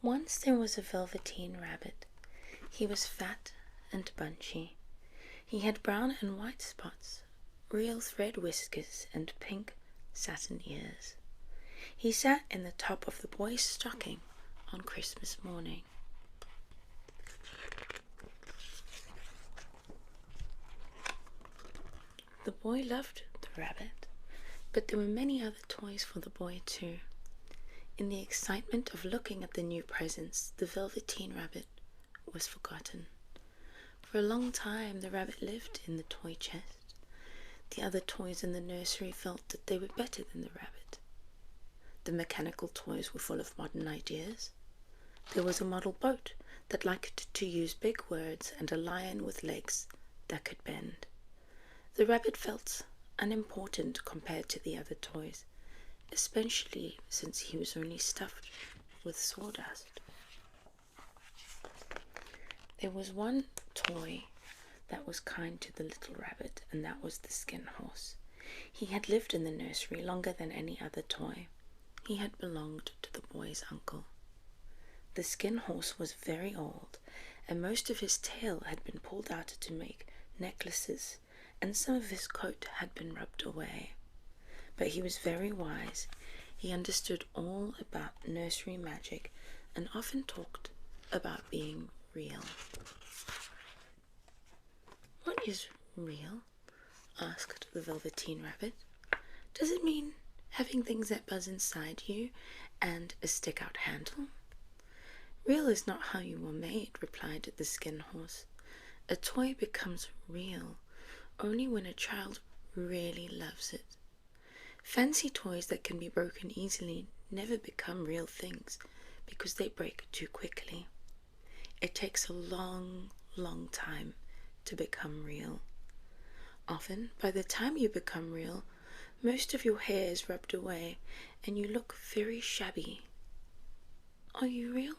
Once there was a Velveteen Rabbit. He was fat and bunchy. He had brown and white spots, real thread whiskers, and pink satin ears. He sat in the top of the boy's stocking on Christmas morning. The boy loved the rabbit, but there were many other toys for the boy too. In the excitement of looking at the new presents, the Velveteen Rabbit was forgotten. For a long time the rabbit lived in the toy chest. The other toys in the nursery felt that they were better than the rabbit. The mechanical toys were full of modern ideas. There was a model boat that liked to use big words and a lion with legs that could bend. The rabbit felt unimportant compared to the other toys, especially since he was only stuffed with sawdust. There was one toy that was kind to the little rabbit, and that was the skin horse. He had lived in the nursery longer than any other toy. He had belonged to the boy's uncle. The skin horse was very old, and most of his tail had been pulled out to make necklaces, and some of his coat had been rubbed away. But he was very wise. He understood all about nursery magic and often talked about being real. "What is real?" asked the Velveteen Rabbit. "Does it mean having things that buzz inside you and a stick-out handle?" "Real is not how you were made," replied the skin horse. "A toy becomes real only when a child really loves it. Fancy toys that can be broken easily never become real things because they break too quickly. It takes a long, long time to become real. Often, by the time you become real, most of your hair is rubbed away and you look very shabby." "Are you real?"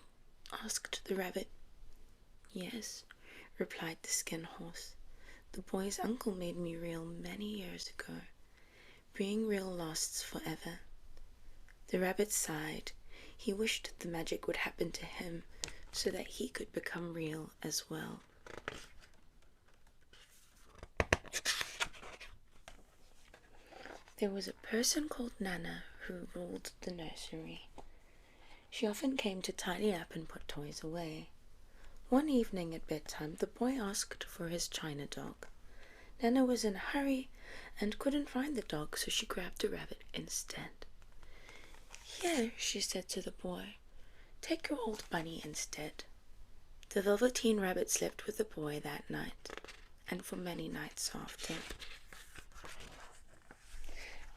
asked the rabbit. "Yes," replied the skin horse. "The boy's uncle made me real many years ago. Being real lasts forever." The rabbit sighed. He wished the magic would happen to him so that he could become real as well. There was a person called Nana who ruled the nursery. She often came to tidy up and put toys away. One evening at bedtime, the boy asked for his china dog. Nana was in a hurry and couldn't find the dog, so she grabbed the rabbit instead. "Here," she said to the boy, "take your old bunny instead." The Velveteen Rabbit slept with the boy that night, and for many nights after.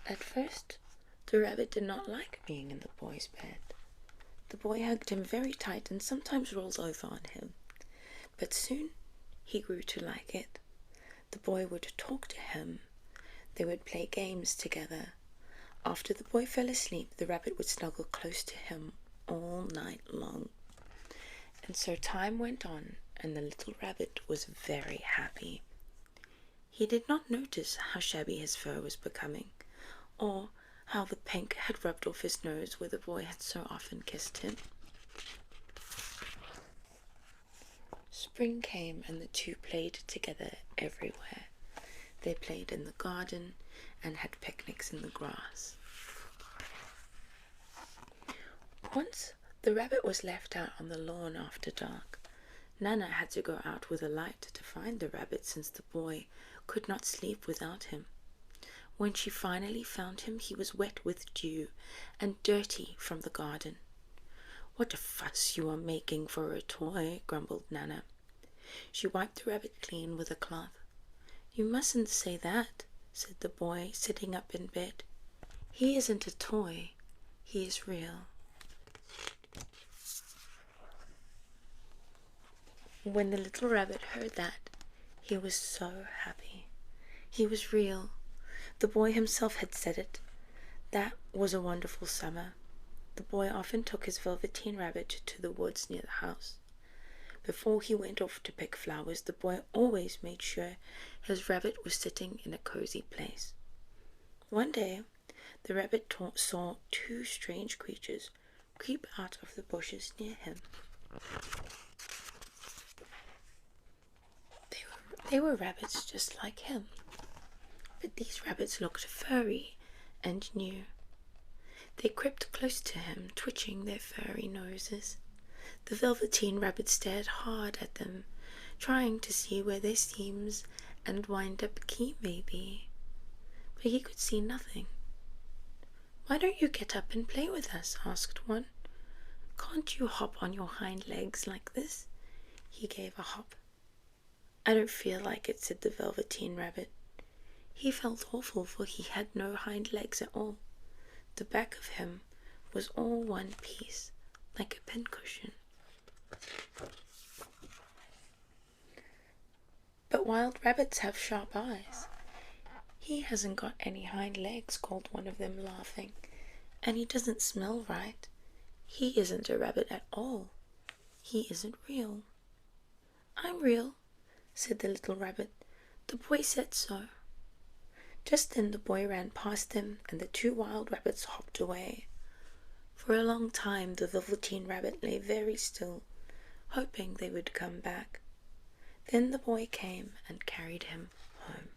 At first, the rabbit did not like being in the boy's bed. The boy hugged him very tight and sometimes rolled over on him. But soon he grew to like it. The boy would talk to him. They would play games together. After the boy fell asleep, the rabbit would snuggle close to him all night long. And so time went on, and the little rabbit was very happy. He did not notice how shabby his fur was becoming, or how the pink had rubbed off his nose where the boy had so often kissed him. Spring came and the two played together everywhere. They played in the garden and had picnics in the grass. Once the rabbit was left out on the lawn after dark. Nana had to go out with a light to find the rabbit since the boy could not sleep without him. When she finally found him, he was wet with dew and dirty from the garden. "What a fuss you are making for a toy," grumbled Nana. She wiped the rabbit clean with a cloth. "You mustn't say that," said the boy, sitting up in bed. "He isn't a toy. He is real." When the little rabbit heard that, he was so happy. He was real. The boy himself had said it. That was a wonderful summer. The boy often took his Velveteen Rabbit to the woods near the house. Before he went off to pick flowers, the boy always made sure his rabbit was sitting in a cozy place. One day, the rabbit saw two strange creatures creep out of the bushes near him. They were rabbits just like him, but these rabbits looked furry and new. They crept close to him, twitching their furry noses. The Velveteen Rabbit stared hard at them, trying to see where their seams and wind-up key may be, but he could see nothing. "Why don't you get up and play with us?" asked one. "Can't you hop on your hind legs like this?" He gave a hop. "I don't feel like it," said the Velveteen Rabbit. He felt awful, for he had no hind legs at all. The back of him was all one piece, like a pincushion. "But wild rabbits have sharp eyes." "He hasn't got any hind legs," called one of them, laughing. "And he doesn't smell right. He isn't a rabbit at all. He isn't real." "I'm real," said the little rabbit. "The boy said so." Just then the boy ran past them, and the two wild rabbits hopped away. For a long time the Velveteen Rabbit lay very still, hoping they would come back. Then the boy came and carried him home.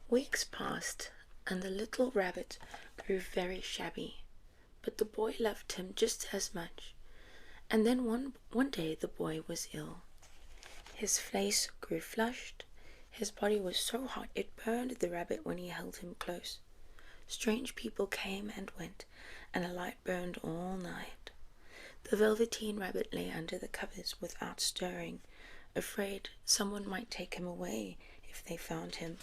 Weeks passed, and the little rabbit grew very shabby, but the boy loved him just as much. And then one day the boy was ill. His face grew flushed. His body was so hot it burned the rabbit when he held him close. Strange people came and went, and a light burned all night. The Velveteen Rabbit lay under the covers without stirring, afraid someone might take him away if they found him.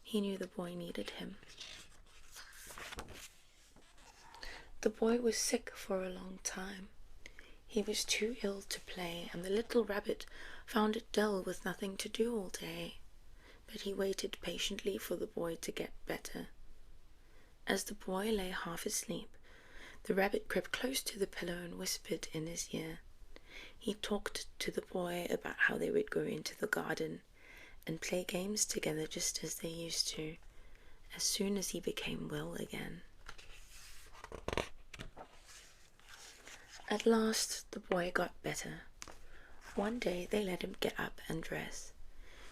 He knew the boy needed him. The boy was sick for a long time. He was too ill to play, and the little rabbit found it dull with nothing to do all day. But he waited patiently for the boy to get better. As the boy lay half asleep, the rabbit crept close to the pillow and whispered in his ear. He talked to the boy about how they would go into the garden and play games together just as they used to, as soon as he became well again. At last the boy got better. One day they let him get up and dress.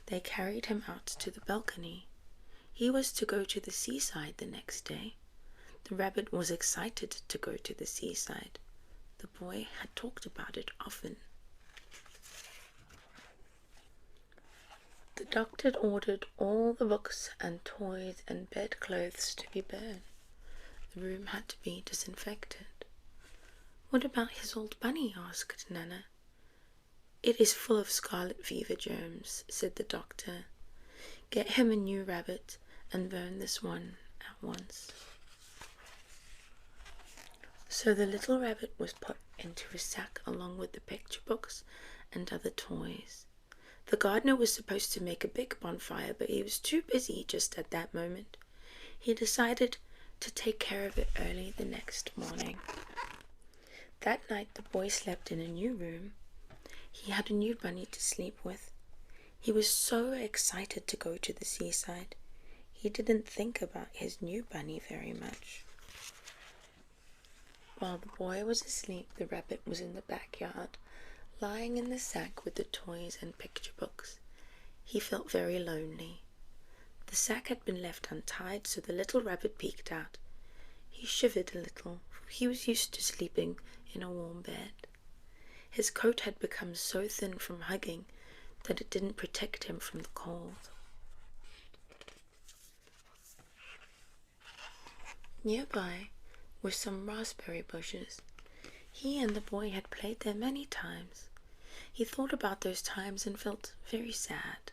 They carried him out to the balcony. He was to go to the seaside the next day. The rabbit was excited to go to the seaside. The boy had talked about it often. The doctor ordered all the books and toys and bedclothes to be burned. The room had to be disinfected. "What about his old bunny?" asked Nana. "It is full of scarlet fever germs," said the doctor. "Get him a new rabbit and burn this one at once." So the little rabbit was put into a sack along with the picture books and other toys. The gardener was supposed to make a big bonfire, but he was too busy just at that moment. He decided to take care of it early the next morning. That night the boy slept in a new room. He had a new bunny to sleep with. He was so excited to go to the seaside. He didn't think about his new bunny very much. While the boy was asleep, the rabbit was in the backyard, lying in the sack with the toys and picture books. He felt very lonely. The sack had been left untied, so the little rabbit peeked out. He shivered a little, for he was used to sleeping in a warm bed. His coat had become so thin from hugging that it didn't protect him from the cold. Nearby were some raspberry bushes. He and the boy had played there many times. He thought about those times and felt very sad.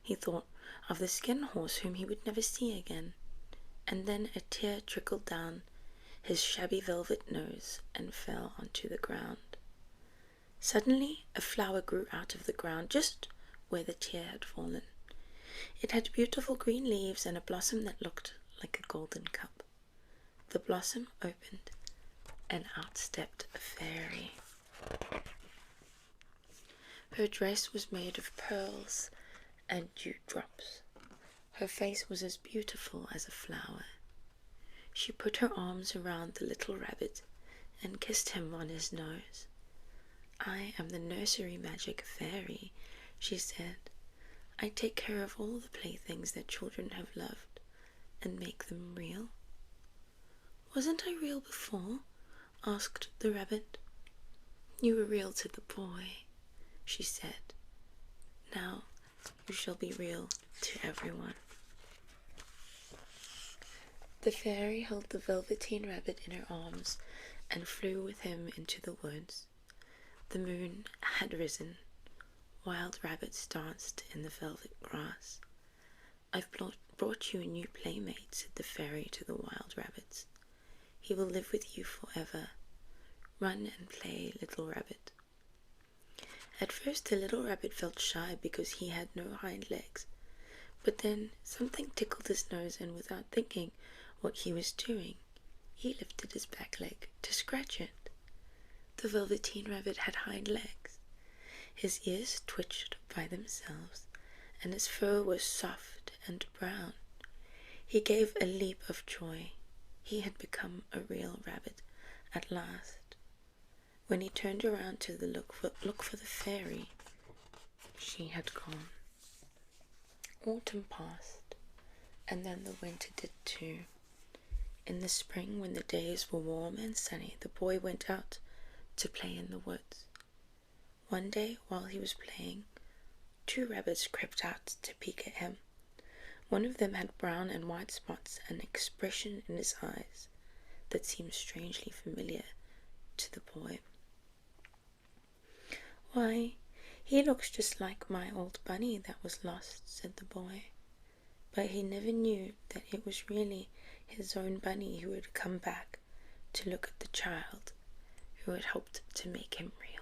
He thought of the skin horse whom he would never see again, and then a tear trickled down his shabby velvet nose and fell onto the ground. Suddenly a flower grew out of the ground just where the tear had fallen. It had beautiful green leaves and a blossom that looked like a golden cup. The blossom opened, and out stepped a fairy. Her dress was made of pearls and dewdrops. Her face was as beautiful as a flower. She put her arms around the little rabbit and kissed him on his nose. "I am the nursery magic fairy," she said. "I take care of all the playthings that children have loved and make them real." "Wasn't I real before?" asked the rabbit. "You were real to the boy," she said. "Now you shall be real to everyone." The fairy held the Velveteen Rabbit in her arms and flew with him into the woods. The moon had risen. Wild rabbits danced in the velvet grass. "I've brought you a new playmate," said the fairy to the wild rabbits. "He will live with you forever. Run and play, little rabbit." At first the little rabbit felt shy because he had no hind legs, but then something tickled his nose, and without thinking what he was doing, he lifted his back leg to scratch it. The Velveteen Rabbit had hind legs. His ears twitched by themselves, and his fur was soft and brown. He gave a leap of joy. He had become a real rabbit at last. When he turned around to look for the fairy, she had gone. Autumn passed, and then the winter did too. In the spring, when the days were warm and sunny, the boy went out to play in the woods. One day, while he was playing, 2 rabbits crept out to peek at him. One of them had brown and white spots and an expression in his eyes that seemed strangely familiar to the boy. "Why, he looks just like my old bunny that was lost," said the boy. But he never knew that it was really his own bunny who had come back to look at the child who had helped to make him real.